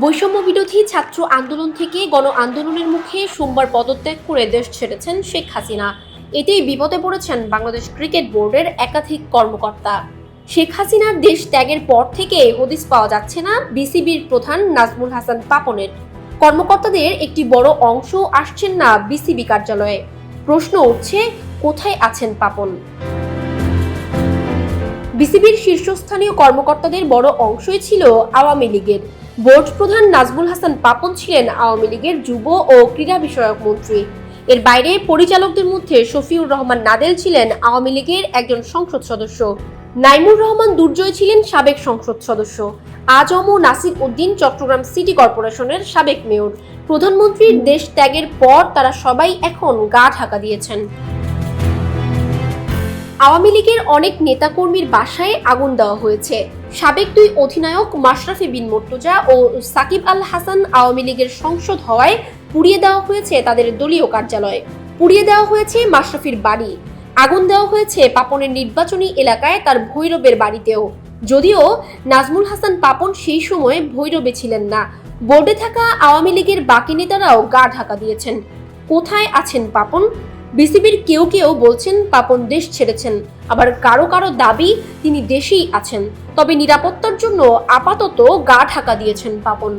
বৈষম্য বিরোধী ছাত্র আন্দোলন থেকে গণ আন্দোলনের মুখে সোমবার পদত্যাগ করে দেশ ছেড়েছেন শেখ হাসিনা। এতেই বিপদে পড়েছেন বাংলাদেশ ক্রিকেট বোর্ডের একাধিক কর্মকর্তা। শেখ হাসিনার দেশ ত্যাগের পর থেকে হদিস পাওয়া যাচ্ছে না বিসিবির প্রধান নাজমুল হাসান পাপনের। কর্মকর্তাদের একটি বড় অংশ আসছেন না বিসিবি কার্যালয়ে। প্রশ্ন উঠছে, কোথায় আছেন পাপন? বিসিবির শীর্ষস্থানীয় কর্মকর্তাদের বড় অংশই ছিল আওয়ামী লীগের। বোর্ড প্রধান নাজমুল হাসান পাপন ছিলেন আওয়ামী লীগের যুব ও ক্রীড়া বিষয়ক মন্ত্রী। এর বাইরে পরিচালকদের মধ্যে শফিউর রহমান নাদেল ছিলেন আওয়ামী লীগের একজন সংসদ সদস্য। নাইমুর রহমান দুর্জয় ছিলেন সাবেক সংসদ সদস্য। আজম ও নাসির উদ্দিন চট্টগ্রাম সিটি কর্পোরেশনের সাবেক মেয়র। প্রধানমন্ত্রীর দেশ ত্যাগের পর তারা সবাই এখন গা ঢাকা দিয়েছেন। আওয়ামী লীগের অনেক নেতাকর্মীর বাসায় আগুন দেওয়া হয়েছে। সাবেক দুই অধিনায়ক মাশরাফি বিন মুর্তজা ও সাকিব আল হাসান আওয়ামী লীগের সংসদ হওয়ায় পুড়িয়ে দেওয়া হয়েছে তাদের দলীয় কার্যালয়। পুড়িয়ে দেওয়া হয়েছে মাশরাফির বাড়ি। আগুন দেওয়া হয়েছে পাপনের নির্বাচনী এলাকায় তার ভৈরবের বাড়িতেও। যদিও নাজমুল হাসান পাপন সেই সময় ভৈরবে ছিলেন না। বোর্ডে থাকা আওয়ামী লীগের বাকি নেতারাও গা ঢাকা দিয়েছেন। কোথায় আছেন পাপন? বিসিবির কেউ কেউ বলছেন পাপন দেশ ছেড়েছেন, আবার কারো কারো দাবি তিনি দেশেই আছেন, তবে নিরাপত্তার জন্য আপাতত গা ঢাকা দিয়েছেন পাপন।